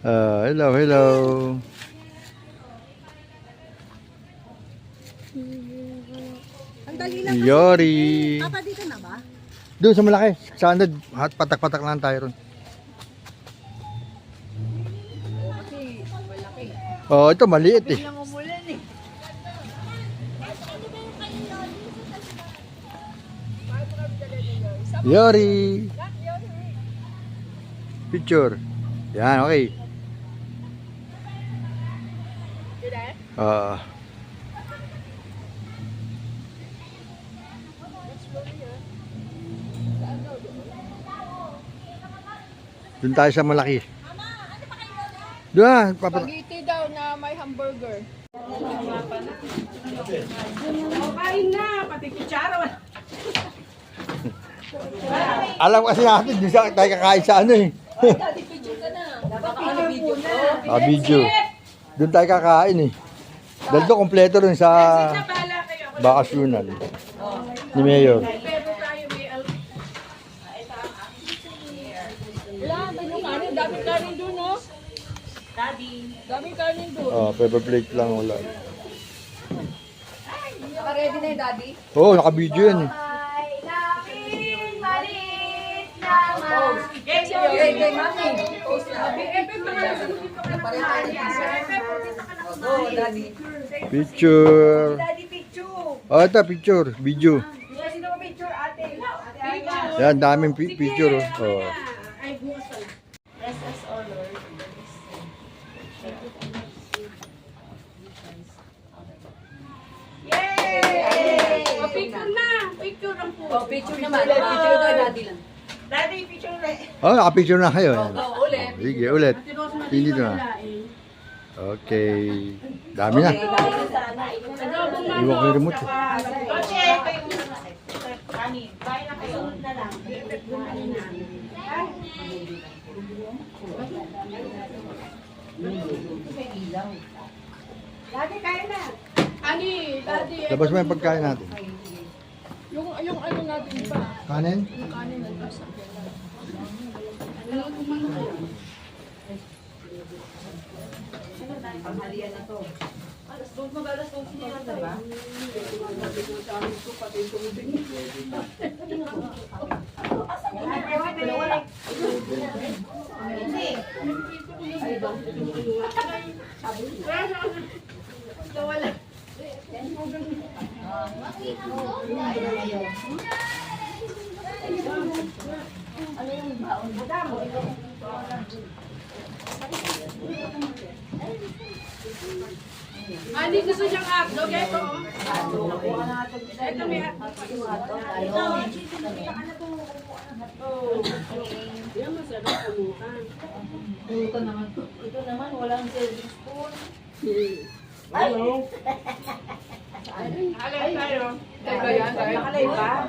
Hello, hello. Ang dali lang. Yori. Papa, dito na ba? Doon sa malaki. Sa andad, patak-patak lang tayo ron. Kasi malaki. Oh, ito maliit eh. Biglang umulan eh. Yori. Picture. Yan, okay. Ah. Doon tayo sa malaki. Doon, Spaghetti daw na may hamburger. Kain na, pati kutsara. alam kasi natin, doon sa tayo kakain sa ano eh. Daddy, picture ka na. Video na. Video. Doon tayo kakain eh. Dahil doon, kompleto rin sa bakasyonan ni Mayor. Daming kanin doon, no? Daddy. Daming kanin doon. Oh, paper plate lang wala. Naka-ready na yung daddy? Oo, naka-video yan eh. Picture. Oh, ito picture, video. Yan, daming picture. Oh. Bless us, O Lord. Yay! Picture na! Picture ang po. Oh, picture naman. Picture daw, daddy lang. Daddy, picture ulit. Oh, naka-picture na kayo. Yan. Ulit. Sige, ulit. Hindi na. Okay. Dami na. Iwan ko yung remote. Eh. Okay, kanin. Bahay na kayo. Sunod na lang. Daddy, kaya na. Ani, daddy. Labas mo yung pagkain natin. Yung ano natin pa. Kanin? Yung kanin na nasa. Panghalian na to. Alas 12 mag-alas 12 na lang, diba? Ani, gusto niyang hotdog. Ito, oh. Ito may hotdog. Yan, masarap pulutan. Ito naman. Ito naman, walang serving spoon. Hello. Alay tayo. Teka yan, tayo. Nakalay ba?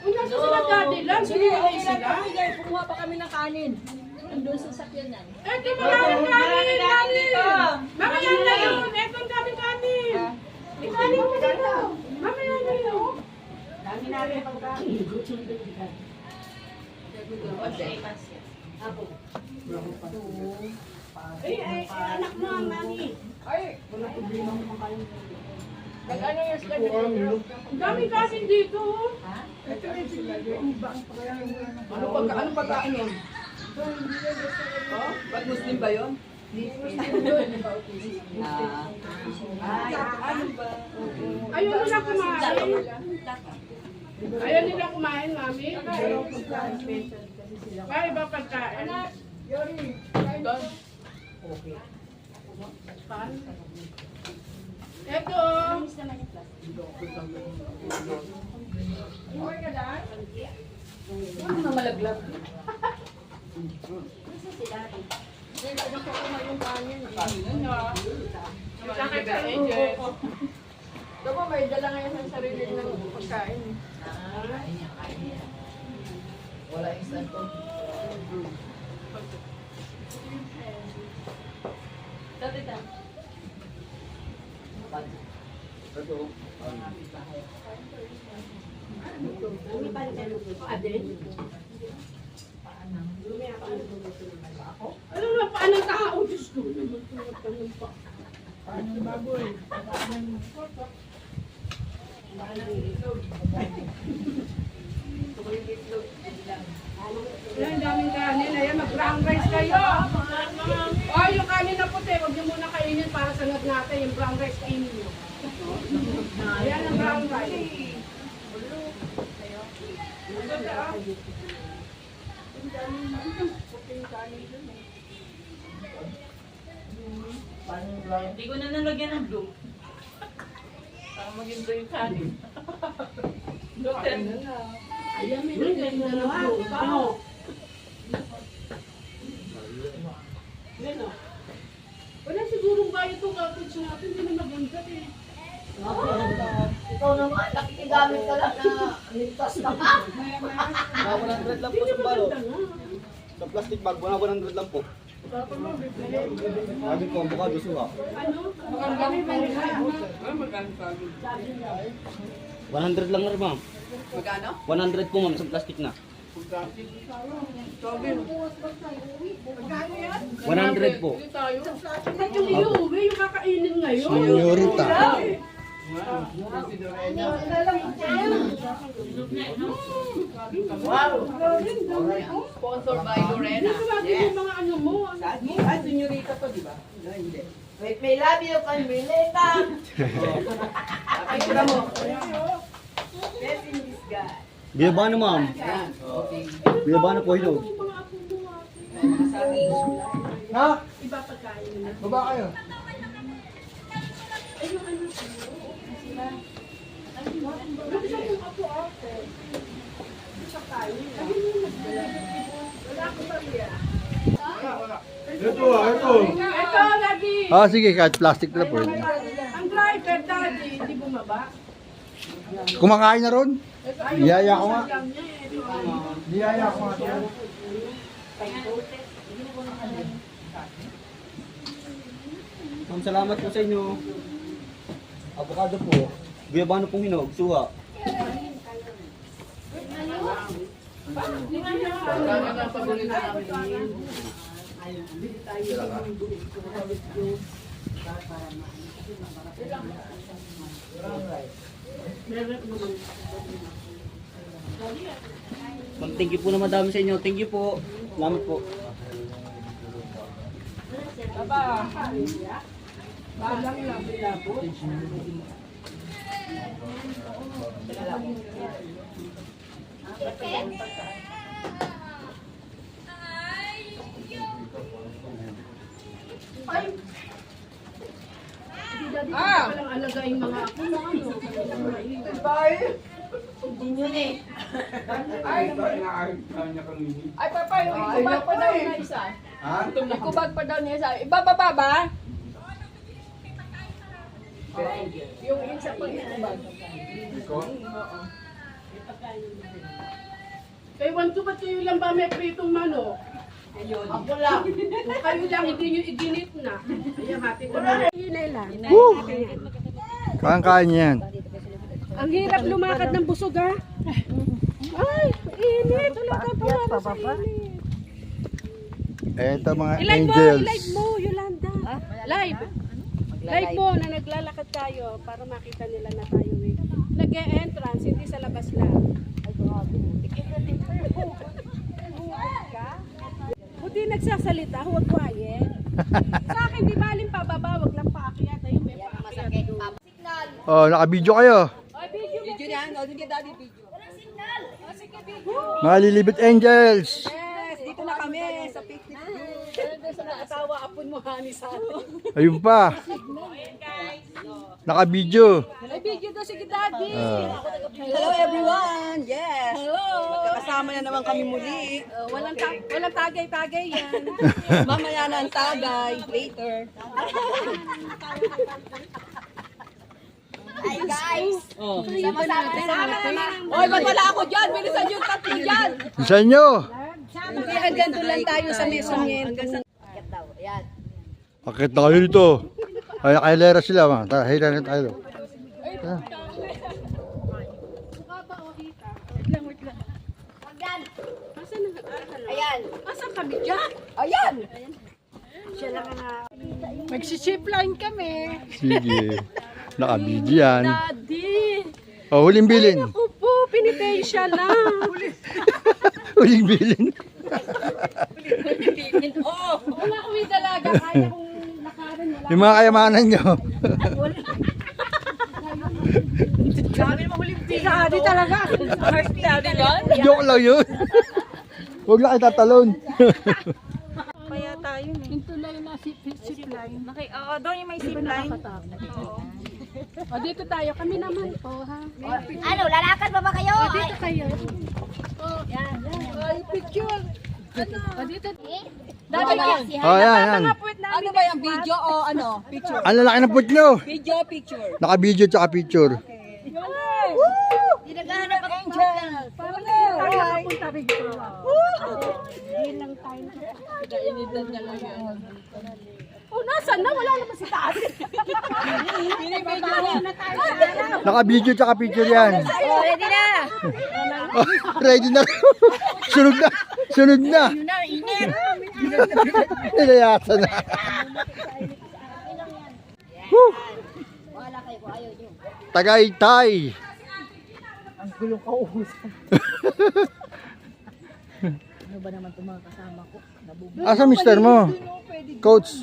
Uy, nasa sila daddy lang. Sinuwalay sila. Kumuha pa kami ng kanin. Andun sa sakyanan. Ito, maraming kanin, daddy. Mamaya na yun. Ito, ang daming kanin. May kanin mo dito. Mamaya na yun. Dami namin pagkain. Ay, anak mo ang nani. Ay, wala problema mo ang kain. Nag-ano yung schedule? Ang daming kanin dito. Ha? Ano pagkain yun? Ba't Muslim ba yun? Ano ba? Ayaw nila kumain. Ayaw nila kumain, mami. Kaya iba pagkain. Doon. Pan. Ito. Okay ka dyan? Ano na malaglag? Hindi ko kumain yung kanin. Sakit sa agent. Diba may dala ngayon sa sarili ng pagkain. Wala instant to. Dati ta. Ano Ang daming kanin. Ayan, mag-brown rice kayo. Oh, yung kanin na puti, huwag niyo muna kainin para sanad natin. Yung brown rice kainin niyo. Ayan ang brown rice. Hindi ko na nalagyan ng blue. Para maging blue yung kanin. Ayan, may nilagay na naman. Ano? Yan o. Wala sigurong bayo itong cartridge natin. Hindi na maganda eh. Ikaw naman, nakikigamit ka lang na ligtas ka pa. Mga 100 lang po sa balot. Sa plastic bag, 100 lang po. Sabi ko, avocado suha. Ano? Maganda. 100 lang na rin, ma'am. Magkano? 100 po, ma'am, sa plastic na. Magkano yan? 100 po. Tayo. Bakit yung iuwi, yung kakainin ngayon? Senyorita. Sponsored by Lorena. Dito lagi yung mga ano mo. Ay, senyorita to, di ba? No, hindi. Wait, may love you kay Milena. Ay, kura mo. Best in disguise. Biyabano, ma'am. Yan. Okay. Biyabano po, hinog. Yung mga apo mo ate. Masabi. Ha? Iba pagkain nila. Baba kayo. Ay, yung ano sila. Yung yung apo ate. Isa tayo. Wala akong pamilya. Ito. Ito, lagi. Ah, sige, kahit plastic na pwede. Ang driver, daddy, hindi bumaba. Kumakain na ron? Niyaya ko nga. Lang niya eh. Ito, Niyaya ko nga. Ma'am, salamat po sa inyo. Avocado po. Biyabano pong hinog, suha. Ma'am, thank you po na madami sa inyo. Thank you po. Salamat po. Balang lang, bilabo. Walang alagaing mga apo mo, ano? Hindi nyo eh. Ay, papa, yung ikubag pa daw na isa. Ha? Ikubag pa daw niya isa. Ibababa ba? Yung isa pa ikubag. Kay Wanto, ba't kayo lang ba may pritong manok? Ako lang. Kung kayo lang, hindi nyo iginit na. Ayan, hati ko na. Hinay lang. Woo! Kain yan. Ang hirap lumakad ng busog, ha? Ay, init. Wala ka pa sa init. Eto mga I-live angels. mo, Yolanda. Live. Live mo na naglalakad tayo para makita nila na tayo eh. Nag-e-entrance, hindi sa labas lang. Buti nagsasalita, huwag quiet. Sa akin, di baling pababa, wag lang paakyat. Ayun, may paakyat doon. Oh, naka-video kayo. Ay, video mo. Video niyan, o, sige daddy, video. Oh, sige, video. Mga Lilibet Angels. Yes, dito na kami sa picnic group. Sa nakatawa, apon mo, honey, sa atin. Ayun pa. Naka-video. Ay, video daw, sige, daddy. Hello everyone, yes. Hello. Magkakasama na naman kami muli. Walang tagay-tagay yan. Mamaya na ang tagay, later. Hi guys. Oh. Oy, ba't wala ako dyan? Bilisan yung tatlo dyan. Sa inyo. Hindi, hanggang doon lang tayo sa mesonyen. Bakit daw? Ayan. Bakit na kayo dito? Ay, nakailera sila. Ma. Tara, hila na tayo. Tara. Wag yan. Asan ang Ayan. Asan kami dyan? Ayan. Siya lang ang Magsi-ship line kami. Sige. Nakabidyo yan. Daddy! Oh, huling bilin. Ako po, pinipay siya lang. Huling bilin. Kung ako may dalaga, kaya kong lakaran wala. Yung mga kayamanan nyo. Si Daddy talaga. First Daddy lang? Joke lang yun. Huwag lang itatalon. Kaya tayo eh. Yung tulay na ship line. Oo, doon yung may zip line. O dito tayo, kami naman po ha. Ano, lalakad pa ba kayo? O dito kayo. Ay, picture. O dito. Daddy, Oh, yan. Ano ba yung video o ano? Picture. Ang lalaki ng put nyo. Video, picture. Naka-video tsaka picture. Di naghahanap ako ng partner. Tayo punta rito. Yun lang tayo. Kainitan na lang yan. Oh, nasan na? Wala naman si Daddy. Pinipigyan na. Naka-video tsaka picture yan. Oh, ready na. Oh, ready na. Sunog na. Sunog na. Yun na, init. Nilayasa na. Woo! Wala kayo kung ayaw nyo. Tagaytay. Ang gulong kauusan. Ano ba naman itong mga kasama ko? Asa mister mo? Coach.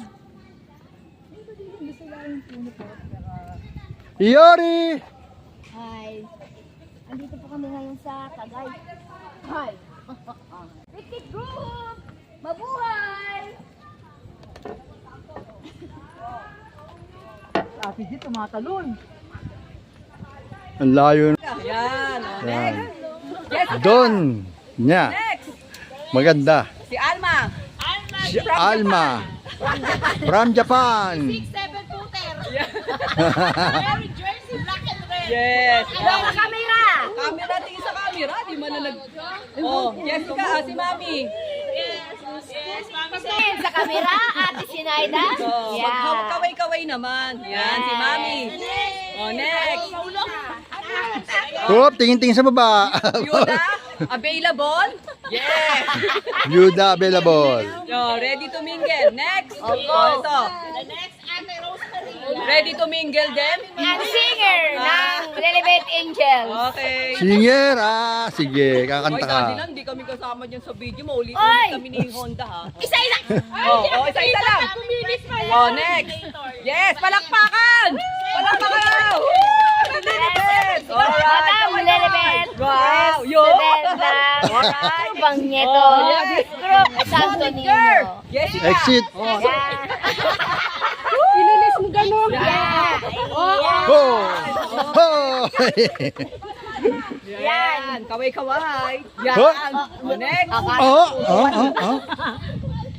Iori! Hi. Andito po kami ngayon sa Tagay. Hi. Picnic group! Mabuhay! Sabi dito, tumatalon. Ang layo na. Yan. O, Yan. next. Doon. Nya. Next. Maganda. Si Alma. Si Alma. From Japan. 7-footer! Very jersey, black and red! Yes. Ano ang kamera? Camera, tingin sa camera. Di man na nag... Oh, Jessica, si Mami. Sa kamera, Ate Sinaida? Oh, magkaway-kaway naman. Yan, si Mami. Oh, next. Hop, tingin-tingin sa baba. Yuda, available? Yes. Yuda available. Yo, ready to mingle. Next. Oh, ito. Ready to mingle din? Ang singer ng Relevant Angel. Okay. Singer, sige, Oy, kakanta ka. daddy lang, di kami kasama dyan sa video. Maulit Oy! kami ni Honda, ha? Isa-isa! Oh, isa-isa lang. Oh, next. Yes, palakpakan! Palakpakan! Yes! Alright. Madam Relevant. Wow, yo! Student ng Tubang Nieto. Oh, yes. Group Santo Niño. Jessica! Exit. Ililis mo gano'n. Yeah. Ho! Ho! Yan, kaway-kaway. Yan. Huh? Oh, next. Oh, oh, oh, oh.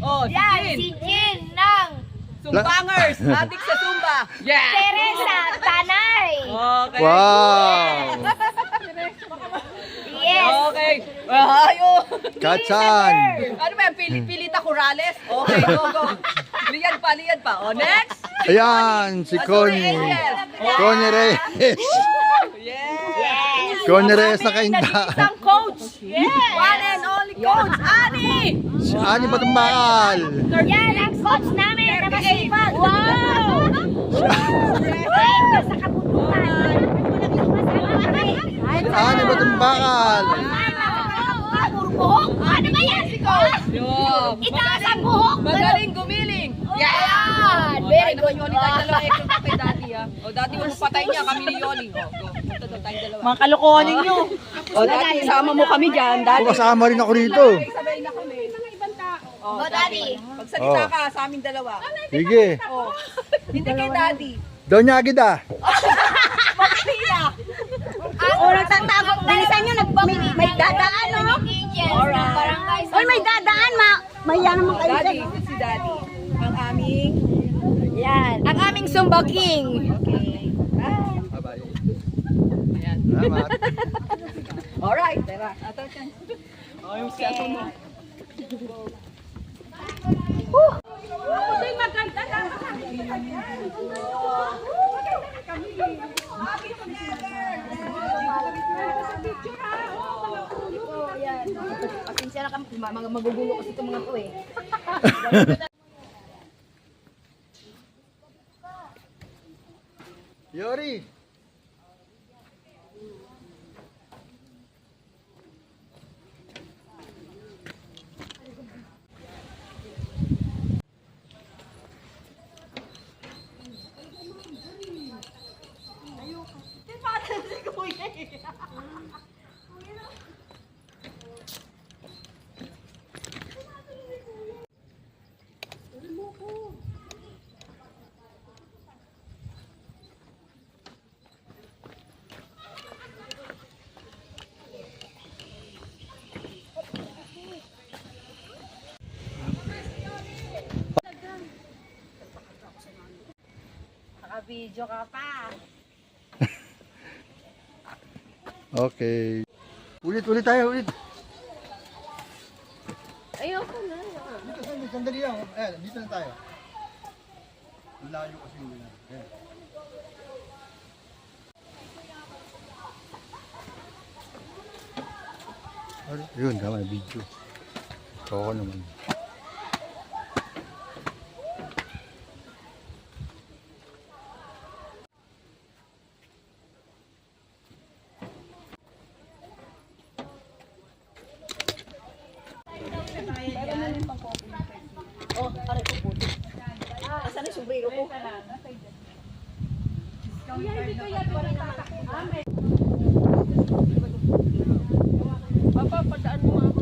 Oh, Yan, Jin. si Jin ng Sumbangers. Adik sa Zumba. Yeah. Teresa Tanay. Okay. Wow! Yes. Okay. Ayo. Katsan! Ano ba yan? Pilita Corrales? Okay, go. Liyan pa. Oh, next. Ayan, si Connie. Connie Reyes. Yes. Connie Reyes na kainta. Nag-iisang coach. Yes. One and only coach. Ani. Si Ani Batumbakal. Yan ang coach namin na masipag. Wow. Ay, nasa kabutuhan. Si Ani Batumbakal. Puro buhok. Ano ba yan si coach? Yo. Itaas ang buhok. Magaling gumiling. Yan. Very good. Yoli, tayo dalawa extra pa kay daddy, ha? O, daddy, kung patay niya, kami ni Yoli. O, go. Punta doon, tayong dalawa. Mga kalokohan ninyo. O, daddy, isama mo kami dyan, daddy. Ako kasama rin ako rito. Sabay na kami. Mga ibang tao. O, Go, daddy. Pagsalita Oh. ka sa aming dalawa. Sige. O, hindi kay daddy. Donya Agida. O, nagtatago. Bilisan nyo, may dadaan, no? Alright. Uy, may dadaan, may yan naman kayo. Daddy, si daddy. Ang aming... Yan. Ang aming Zumba King. Okay. Bye. Bye-bye. Ayan. Salamat. Alright, tara. Ato dyan. O, yung cellphone mo. Ako din maganda lang. Pasensya na kami, magugulo kasi itong mga to eh. Yori! Naka-video ka pa. Okay. Ulit tayo, ulit. Ayoko na. Dito, sandali lang. Ayan, dito na tayo. Layo kasi yun. Ayan. Yun, tama, video. Oo naman. Oh, aray ko po. Asan na yung sombrero ko? Papa, padaan mo nga